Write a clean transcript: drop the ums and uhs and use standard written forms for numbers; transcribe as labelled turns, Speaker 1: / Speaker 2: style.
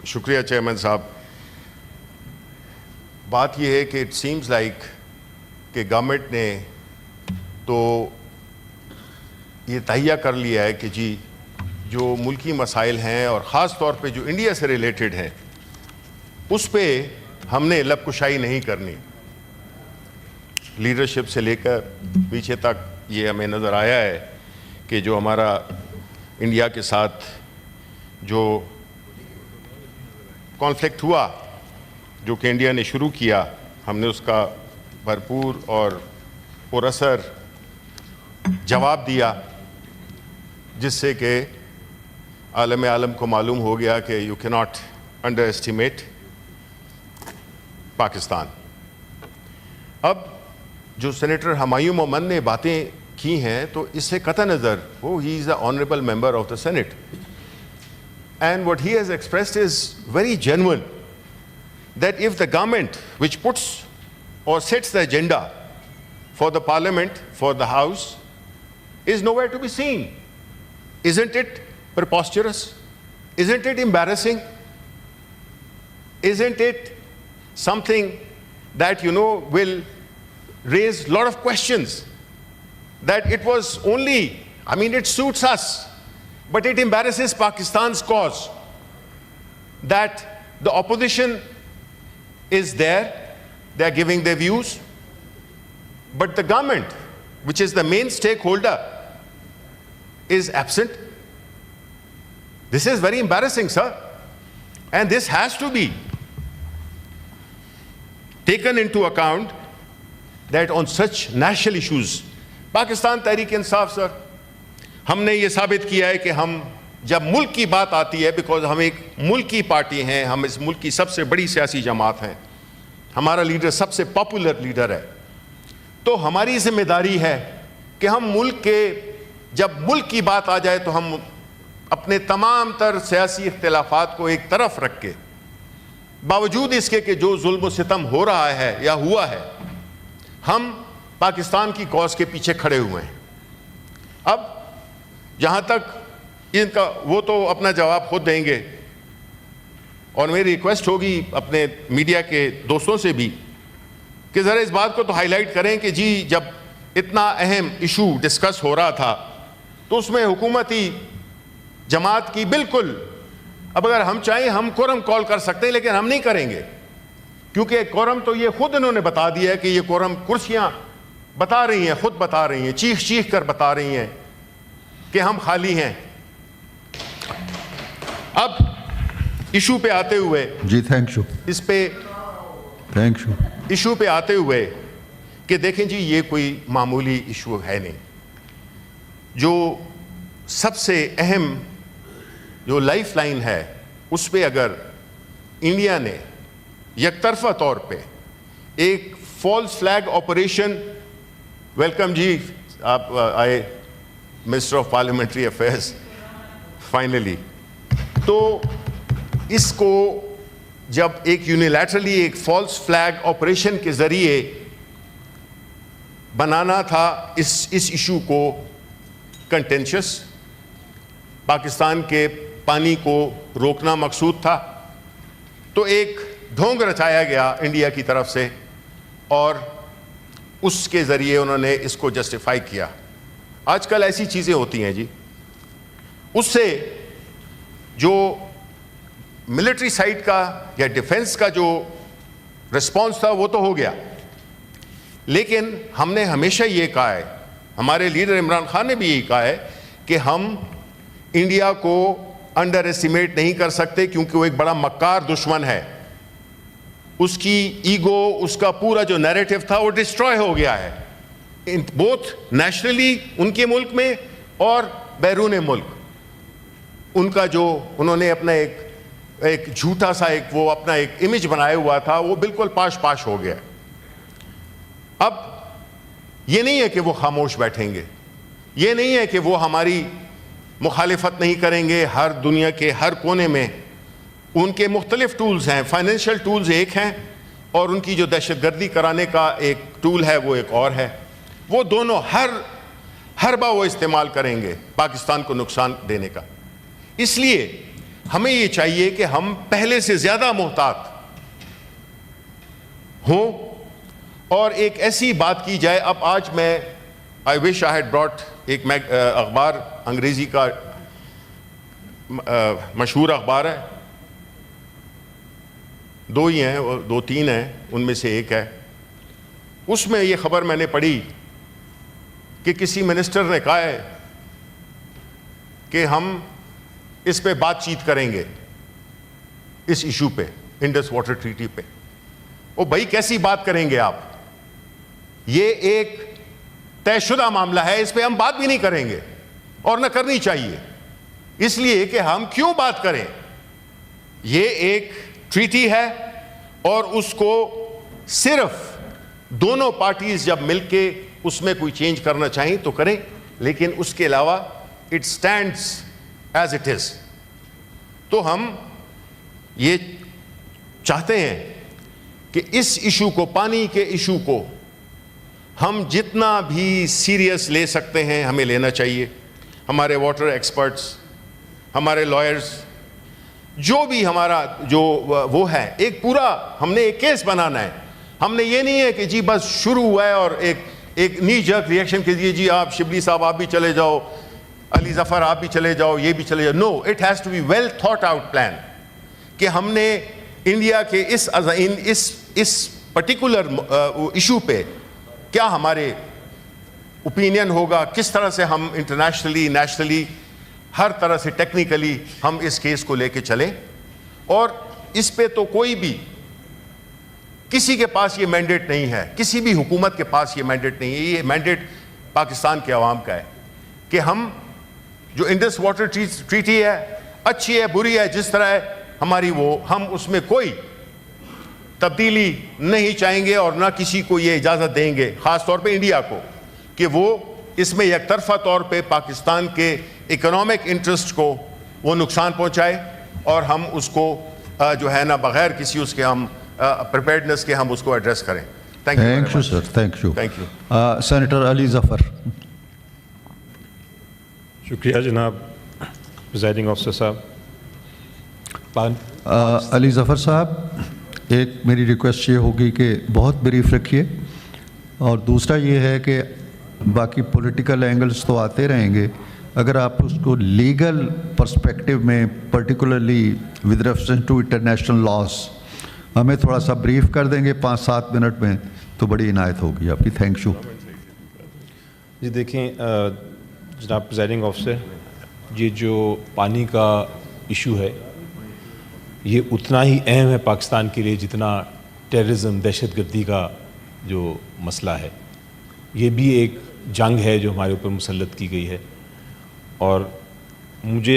Speaker 1: شکریہ چیئرمین صاحب. بات یہ ہے کہ اٹ سیمز لائک کہ گورنمنٹ نے تو یہ تہیہ کر لیا ہے کہ جی جو ملکی مسائل ہیں اور خاص طور پہ جو انڈیا سے ریلیٹڈ ہیں اس پہ ہم نے لب کشائی نہیں کرنی. لیڈرشپ سے لے کر پیچھے تک یہ ہمیں نظر آیا ہے کہ جو ہمارا انڈیا کے ساتھ جو کانفلکٹ ہوا جو کہ انڈیا نے شروع کیا, ہم نے اس کا بھرپور اور پراثر جواب دیا, جس سے کہ عالم کو معلوم ہو گیا کہ یو کی ناٹ انڈر ایسٹیمیٹ پاکستان. اب جو سینیٹر ہمایوں مومن نے باتیں کی ہیں تو اس سے قطع نظر وہ he is a honourable member of the senate, and what he has expressed is very genuine that if the government which puts or sets the agenda for the parliament, for the house, is nowhere to be seen, isn't it preposterous? Isn't it embarrassing? Isn't it something that will raise a lot of questions, that it was only, it suits us, but it embarrasses Pakistan's cause that the opposition is there, they are giving their views, but the government, which is the main stakeholder, is absent. This is very embarrassing, sir, and this has to be taken into account that on such national issues, Pakistan Tehreek Insaf سر, ہم نے یہ ثابت کیا ہے کہ ہم جب ملک کی بات آتی ہے, بیکاز ہم ایک ملک کی پارٹی ہیں, ہم اس ملک کی سب سے بڑی سیاسی جماعت ہیں, ہمارا لیڈر سب سے پاپولر لیڈر ہے, تو ہماری ذمہ داری ہے کہ ہم ملک کے جب ملک کی بات آ جائے تو ہم اپنے تمام تر سیاسی اختلافات کو ایک طرف رکھ کے, باوجود اس کے کہ جو ظلم و ستم ہو رہا ہے یا ہوا ہے, ہم پاکستان کی کاز کے پیچھے کھڑے ہوئے ہیں. اب جہاں تک ان کا وہ تو اپنا جواب خود دیں گے, اور میری ریکویسٹ ہوگی اپنے میڈیا کے دوستوں سے بھی کہ ذرا اس بات کو تو ہائی لائٹ کریں کہ جی جب اتنا اہم ایشو ڈسکس ہو رہا تھا تو اس میں حکومتی جماعت کی بالکل, اب اگر ہم چاہیں ہم کورم کال کر سکتے ہیں, لیکن ہم نہیں کریں گے, کیونکہ کورم تو یہ خود انہوں نے بتا دیا ہے کہ یہ کورم کرسیاں بتا رہی ہیں, خود بتا رہی ہیں, چیخ کر بتا رہی ہیں کہ ہم خالی ہیں. اب ایشو پہ آتے ہوئے
Speaker 2: جی تھینک یو,
Speaker 1: اس پہ
Speaker 2: تھینک یو,
Speaker 1: ایشو پہ آتے ہوئے کہ دیکھیں جی یہ کوئی معمولی ایشو ہے نہیں. جو سب سے اہم جو لائف لائن ہے اس پہ اگر انڈیا نے یک طرفہ طور پہ ایک فالس فلیگ آپریشن, ویلکم جی آپ آئے minister of parliamentary affairs finally, تو اس کو جب ایک یونیلیٹرلی ایک فالس فلیگ آپریشن کے ذریعے بنانا تھا اس ایشو کو کنٹینشس, پاکستان کے پانی کو روکنا مقصود تھا, تو ایک ڈھونگ رچایا گیا انڈیا کی طرف سے اور اس کے ذریعے انہوں نے اس کو جسٹیفائی کیا. آج کل ایسی چیزیں ہوتی ہیں جی, اس سے جو ملٹری سائٹ کا یا ڈیفنس کا جو رسپانس تھا وہ تو ہو گیا, لیکن ہم نے ہمیشہ یہ کہا ہے, ہمارے لیڈر عمران خان نے بھی یہی کہا ہے کہ ہم انڈیا کو انڈر ایسٹیمیٹ نہیں کر سکتے, کیونکہ وہ ایک بڑا مکار دشمن ہے. اس کی ایگو, اس کا پورا جو نیریٹو تھا وہ ڈسٹروائے ہو گیا ہے, بوتھ نیشنلی ان کے ملک میں اور بیرون ملک. ان کا جو انہوں نے اپنا ایک جھوٹا سا ایک وہ اپنا ایک امیج بنایا ہوا تھا وہ بالکل پاش ہو گیا. اب یہ نہیں ہے کہ وہ خاموش بیٹھیں گے, یہ نہیں ہے کہ وہ ہماری مخالفت نہیں کریں گے. ہر دنیا کے ہر کونے میں ان کے مختلف ٹولز ہیں, فائنینشیل ٹولز ایک ہیں اور ان کی جو دہشت گردی کرانے کا ایک ٹول ہے وہ ایک اور ہے. وہ دونوں ہر بار وہ استعمال کریں گے پاکستان کو نقصان دینے کا. اس لیے ہمیں یہ چاہیے کہ ہم پہلے سے زیادہ محتاط ہوں اور ایک ایسی بات کی جائے. اب آج میں آئی وش آئی ہیڈ براٹ ایک اخبار انگریزی کا مشہور اخبار ہے, 2 ہی ہیں, 2-3 ہیں, ان میں سے ایک ہے. اس میں یہ خبر میں نے پڑھی کہ کسی منسٹر نے کہا ہے کہ ہم اس پہ بات چیت کریں گے, اس ایشو پہ, انڈس واٹر ٹریٹی پہ. او بھائی کیسی بات کریں گے آپ؟ یہ ایک طے شدہ معاملہ ہے, اس پہ ہم بات بھی نہیں کریں گے اور نہ کرنی چاہیے. اس لیے کہ ہم کیوں بات کریں؟ یہ ایک ٹریٹی ہے اور اس کو صرف دونوں پارٹیز جب مل کے اس میں کوئی چینج کرنا چاہیں تو کریں, لیکن اس کے علاوہ it stands as it is. تو ہم یہ چاہتے ہیں کہ اس ایشو کو, پانی کے ایشو کو ہم جتنا بھی سیریس لے سکتے ہیں ہمیں لینا چاہیے. ہمارے واٹر ایکسپرٹس, ہمارے لائرز, جو بھی ہمارا جو وہ ہے, ایک پورا ہم نے ایک کیس بنانا ہے. ہم نے یہ نہیں ہے کہ جی بس شروع ہوا ہے اور ایک نی جرک ریئیکشن کے لیے جی آپ شبلی صاحب آپ بھی چلے جاؤ, علی ظفر آپ بھی چلے جاؤ, یہ بھی چلے جاؤ. No, it has to be well thought out plan کہ ہم نے انڈیا کے اس پرٹیکولر ایشو پہ کیا ہمارے اوپینین ہوگا, کس طرح سے ہم انٹرنیشنلی, نیشنلی, ہر طرح سے ٹیکنیکلی ہم اس کیس کو لے کے چلیں. اور اس پہ تو کوئی بھی کسی کے پاس یہ مینڈیٹ نہیں ہے, کسی بھی حکومت کے پاس یہ مینڈیٹ نہیں ہے. یہ مینڈیٹ پاکستان کے عوام کا ہے کہ ہم جو انڈس واٹر ٹریٹی ہے, اچھی ہے بری ہے جس طرح ہے ہماری, وہ ہم اس میں کوئی تبدیلی نہیں چاہیں گے اور نہ کسی کو یہ اجازت دیں گے, خاص طور پہ انڈیا کو, کہ وہ اس میں یک طرفہ طور پہ پاکستان کے اکنامک انٹرسٹ کو وہ نقصان پہنچائے اور ہم اس کو جو ہے نا بغیر کسی اس کے ہم پریپیئرڈنس کے ہم اس کو ایڈریس کریں.
Speaker 2: Thank you sir, thank you.
Speaker 1: Thank you.
Speaker 2: Senator Ali Zafar.
Speaker 3: شکریہ جناب پریزائڈنگ آفیسر صاحب.
Speaker 2: علی ظفر صاحب, ایک میری ریکویسٹ یہ ہوگی کہ بہت بریف رکھیے, اور دوسرا یہ ہے کہ باقی پولیٹیکل اینگلز تو آتے رہیں گے, اگر آپ اس کو لیگل پرسپیکٹو میں particularly with reference to international laws ہمیں تھوڑا سا بریف کر دیں گے 5-7 منٹ میں تو بڑی عنایت ہوگی آپ کی. Thank you.
Speaker 3: جی دیکھیں جناب پریزائڈنگ آفیسر, یہ جو پانی کا ایشو ہے یہ اتنا ہی اہم ہے پاکستان کے لیے جتنا ٹیررزم, دہشت گردی کا جو مسئلہ ہے. یہ بھی ایک جنگ ہے جو ہمارے اوپر مسلط کی گئی ہے, اور مجھے